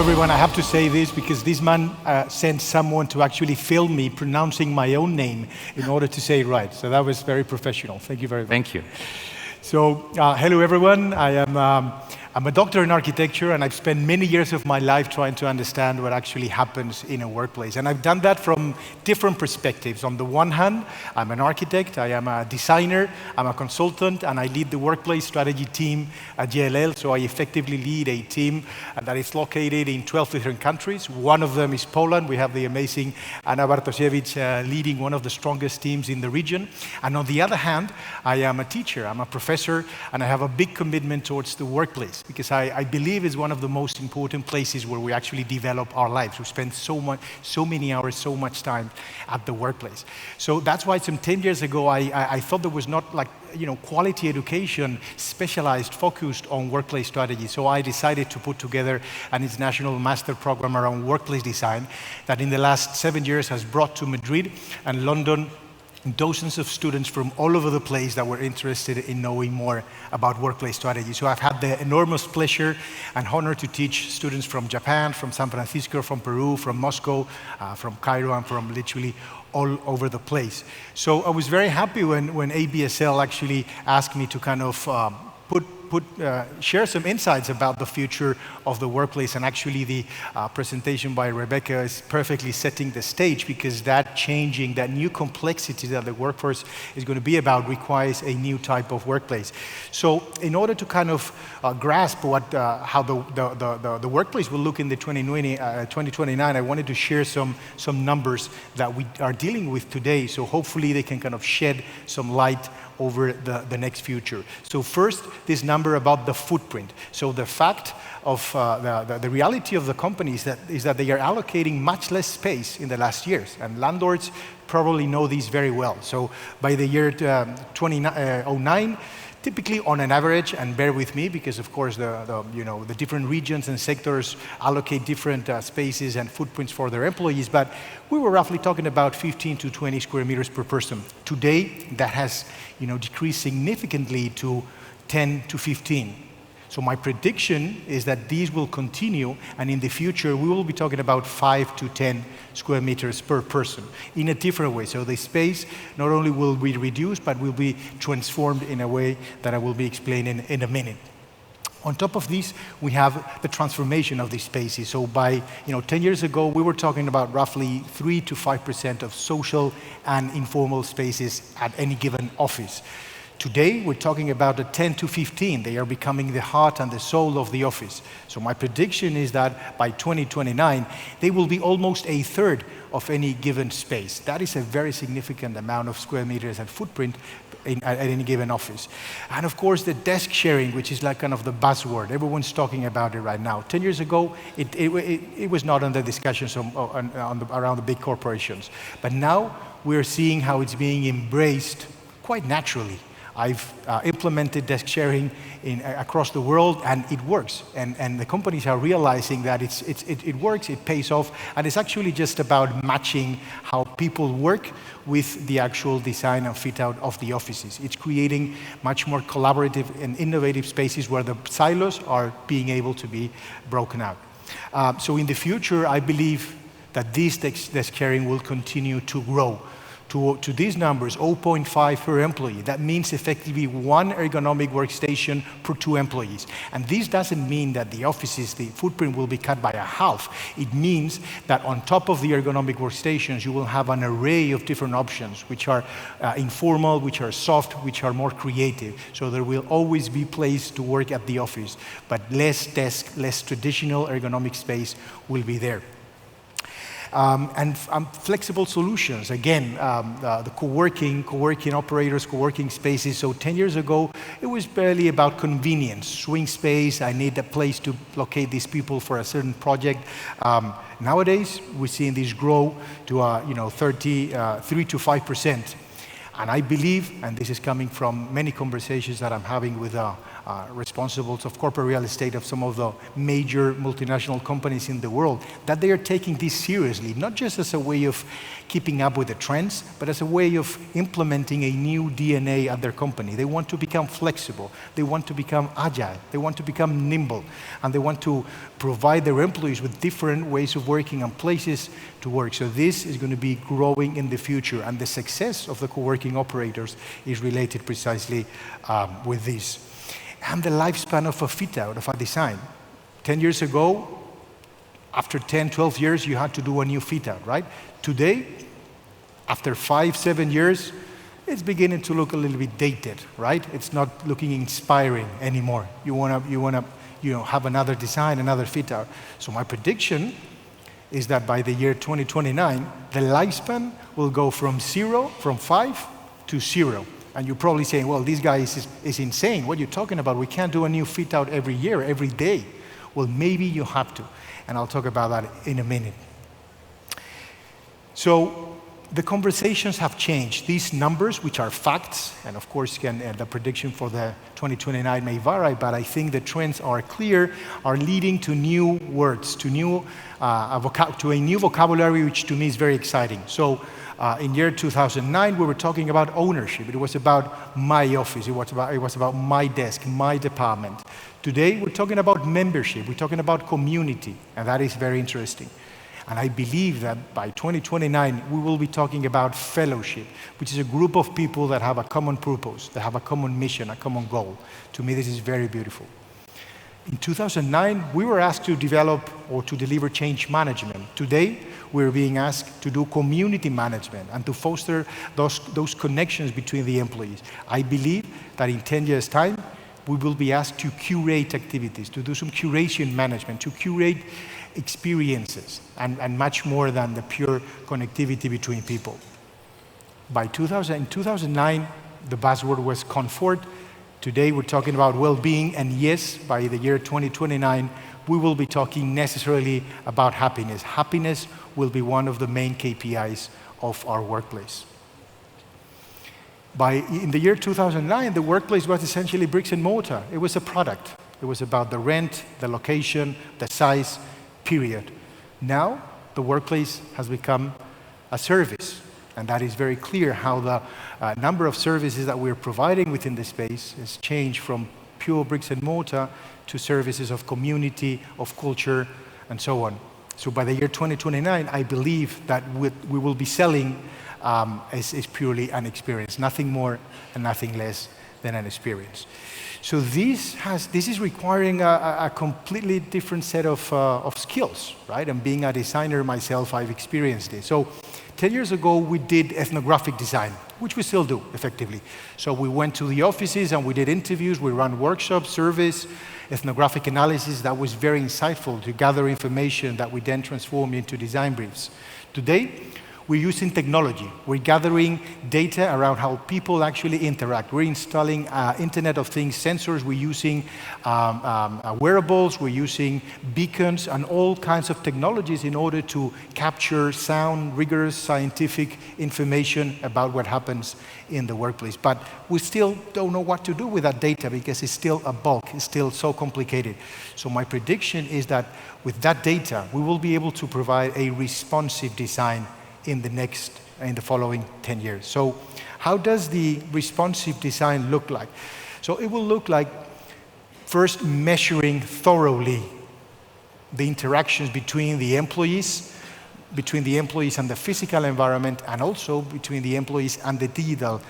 everyone. I have to say this because this man sent someone to actually film me pronouncing my own name in order to say it right. So that was very professional. Thank you very much. Thank you. So, hello everyone. I'm a doctor in architecture, and I've spent many years of my life trying to understand what actually happens in a workplace. And I've done that from different perspectives. On the one hand, I'm an architect, I am a designer, I'm a consultant, and I lead the workplace strategy team at JLL. So I effectively lead a team that is located in 12 different countries. One of them is Poland. We have the amazing Anna Bartosiewicz leading one of the strongest teams in the region. And on the other hand, I am a teacher, I'm a professor, and I have a big commitment towards the workplace, because I believe it's one of the most important places where we actually develop our lives. We spend so many hours, so much time at the workplace. So that's why some 10 years ago, I thought there was not quality education specialized, focused on workplace strategy. So I decided to put together an international master program around workplace design that in the last 7 years has brought to Madrid and London dozens of students from all over the place that were interested in knowing more about workplace strategy. So I've had the enormous pleasure and honor to teach students from Japan, from San Francisco, from Peru, from Moscow, from Cairo, and from literally all over the place. So I was very happy when ABSL actually asked me to kind of share some insights about the future of the workplace, and actually the presentation by Rebecca is perfectly setting the stage, because that new complexity that the workforce is going to be about requires a new type of workplace. So in order to kind of grasp how the workplace will look in the 2029, I wanted to share some numbers that we are dealing with today, so hopefully they can kind of shed some light over the next future. So first, this number about the footprint. So the fact of the reality of the companies is that they are allocating much less space in the last years, and landlords probably know this very well. So by the year 2009, typically on an average, and bear with me because of course the different regions and sectors allocate different spaces and footprints for their employees, but we were roughly talking about 15 to 20 square meters per person. Today, that has decreased significantly to 10 to 15. So my prediction is that these will continue, and in the future we will be talking about 5 to 10 square meters per person in a different way. So the space not only will be reduced, but will be transformed in a way that I will be explaining in a minute. On top of this, we have the transformation of these spaces. So by 10 years ago, we were talking about roughly 3 to 5% of social and informal spaces at any given office. Today, we're talking about the 10 to 15. They are becoming the heart and the soul of the office. So my prediction is that by 2029, they will be almost a third of any given space. That is a very significant amount of square meters and footprint at any given office. And of course, the desk sharing, which is like kind of the buzzword. Everyone's talking about it right now. 10 years ago, it was not under discussions around the big corporations. But now, we're seeing how it's being embraced quite naturally. I've implemented desk sharing across the world, and it works. And the companies are realizing that it works, it pays off, and it's actually just about matching how people work with the actual design and fit out of the offices. It's creating much more collaborative and innovative spaces where the silos are being able to be broken out. So in the future, I believe that this desk sharing will continue to grow. To these numbers, 0.5 per employee. That means effectively one ergonomic workstation per 2 employees. And this doesn't mean that the offices, the footprint will be cut by a half. It means that on top of the ergonomic workstations, you will have an array of different options, which are informal, which are soft, which are more creative. So there will always be place to work at the office, but less desk, less traditional ergonomic space will be there. And flexible solutions, again, the co-working operators, co-working spaces. So 10 years ago, it was barely about convenience, swing space, I need a place to locate these people for a certain project. Nowadays, we're seeing this grow to 3 to 5%. And I believe, and this is coming from many conversations that I'm having with responsible of corporate real estate of some of the major multinational companies in the world, that they are taking this seriously, not just as a way of keeping up with the trends, but as a way of implementing a new DNA at their company. They want to become flexible, they want to become agile, they want to become nimble, and they want to provide their employees with different ways of working and places to work. So this is going to be growing in the future, and the success of the co-working operators is related precisely with this. And the lifespan of a fit-out, of a design. 10 years ago, after 10, 12 years, you had to do a new fit-out, right? Today, after 5, 7 years, it's beginning to look a little bit dated, right? It's not looking inspiring anymore. You wanna have another design, another fit-out. So my prediction is that by the year 2029, the lifespan will go from 5 to 0. And you're probably saying, well, this guy is insane. What are you talking about? We can't do a new fit out every year, every day. Well, maybe you have to. And I'll talk about that in a minute. So the conversations have changed. These numbers, which are facts, and of course, the prediction for the 2029 may vary, but I think the trends are clear, are leading to new words, to a new vocabulary, which to me is very exciting. So in year 2009, we were talking about ownership. It was about my office. It was about my desk, my department. Today, we're talking about membership. We're talking about community, and that is very interesting. And I believe that by 2029, we will be talking about fellowship, which is a group of people that have a common purpose, that have a common mission, a common goal. To me, this is very beautiful. In 2009, we were asked to develop or to deliver change management. Today, we're being asked to do community management and to foster those connections between the employees. I believe that in 10 years' time, we will be asked to curate activities, to do some curation management, to curate experiences, and much more than the pure connectivity between people. In 2009, the buzzword was comfort. Today, we're talking about well-being, and yes, by the year 2029, we will be talking necessarily about happiness. Happiness will be one of the main KPIs of our workplace. In the year 2009, the workplace was essentially bricks and mortar. It was a product. It was about the rent, the location, the size, period. Now, the workplace has become a service, and that is very clear how the number of services that we're providing within the space has changed from pure bricks and mortar to services of community, of culture, and so on. So by the year 2029, I believe that we will be selling is purely an experience, nothing more and nothing less than an experience. So this is requiring a completely different set of skills, right? And being a designer myself, I've experienced this. So 10 years ago, we did ethnographic design, which we still do, effectively. So we went to the offices and we did interviews, we ran workshops, surveys, ethnographic analysis. That was very insightful to gather information that we then transformed into design briefs. Today, we're using technology. We're gathering data around how people actually interact. We're installing Internet of Things sensors. We're using wearables. We're using beacons and all kinds of technologies in order to capture sound, rigorous scientific information about what happens in the workplace. But we still don't know what to do with that data because it's still a bulk. It's still so complicated. So my prediction is that with that data, we will be able to provide a responsive design in the following 10 years. So how does the responsive design look like? So it will look like first measuring thoroughly the interactions between the employees and the physical environment, and also between the employees and the digital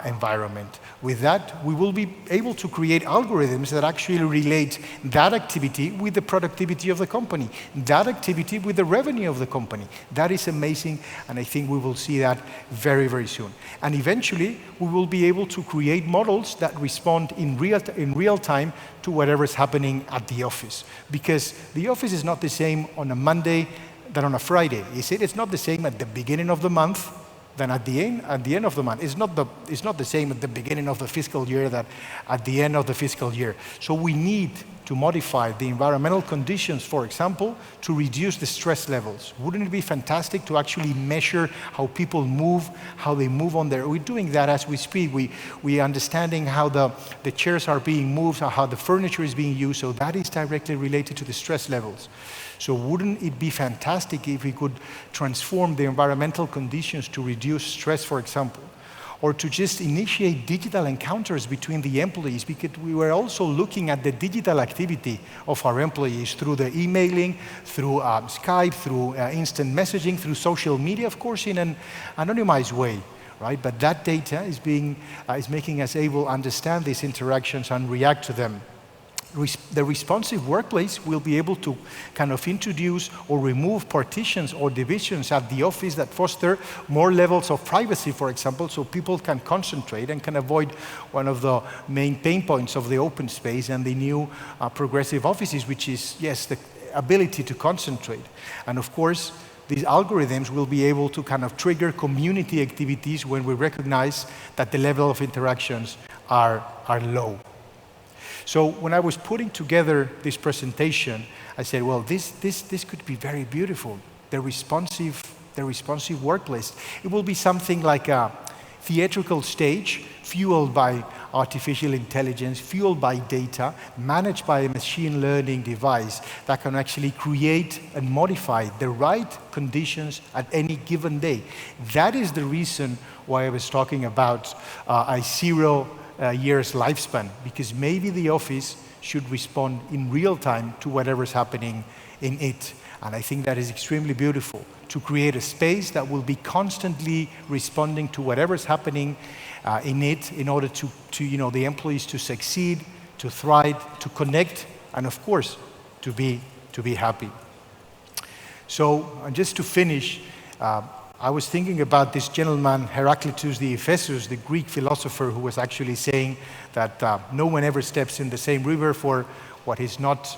environment. With that, we will be able to create algorithms that actually relate that activity with the productivity of the company, that activity with the revenue of the company. That is amazing, and I think we will see that very, very soon. And eventually, we will be able to create models that respond in real time to whatever is happening at the office. Because the office is not the same on a Monday than on a Friday. You see, it's not the same at the beginning of the month than at the end of the month. It's not the same at the beginning of the fiscal year that at the end of the fiscal year. So we need to modify the environmental conditions, for example, to reduce the stress levels. Wouldn't it be fantastic to actually measure how people move, how they move on there? We're doing that as we speak. We understanding how the chairs are being moved, how the furniture is being used, so that is directly related to the stress levels. So wouldn't it be fantastic if we could transform the environmental conditions to reduce stress, for example, or to just initiate digital encounters between the employees, because we were also looking at the digital activity of our employees through the emailing, through Skype, through instant messaging, through social media, of course, in an anonymized way, right? But that data is making us able to understand these interactions and react to them. The responsive workplace will be able to kind of introduce or remove partitions or divisions at the office that foster more levels of privacy, for example, so people can concentrate and can avoid one of the main pain points of the open space and the new progressive offices, which is, yes, the ability to concentrate. And of course, these algorithms will be able to kind of trigger community activities when we recognize that the level of interactions are low. So when I was putting together this presentation, I said, well, this could be very beautiful. The responsive workplace. It will be something like a theatrical stage fueled by artificial intelligence, fueled by data, managed by a machine learning device that can actually create and modify the right conditions at any given day. That is the reason why I was talking about a 0 years lifespan, because maybe the office should respond in real time to whatever's happening in it. And I think that is extremely beautiful, to create a space that will be constantly responding to whatever's happening in it, in order to the employees to succeed, to thrive, to connect, and of course, to be happy. So just to finish, I was thinking about this gentleman, Heraclitus the Ephesus, the Greek philosopher, who was actually saying that no one ever steps in the same river for what is not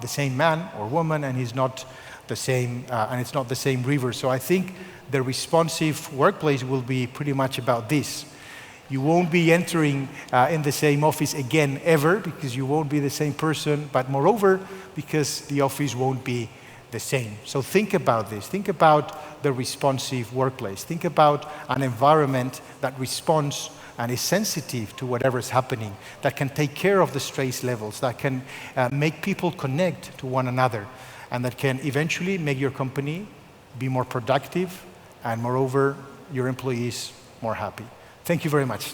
the same man or woman, and is not the same, and it's not the same river. So I think the responsive workplace will be pretty much about this. You won't be entering in the same office again ever, because you won't be the same person, but moreover, because the office won't be the same. So think about this. Think about the responsive workplace. Think about an environment that responds and is sensitive to whatever's happening, that can take care of the stress levels, that can make people connect to one another, and that can eventually make your company be more productive, and moreover, your employees more happy. Thank you very much.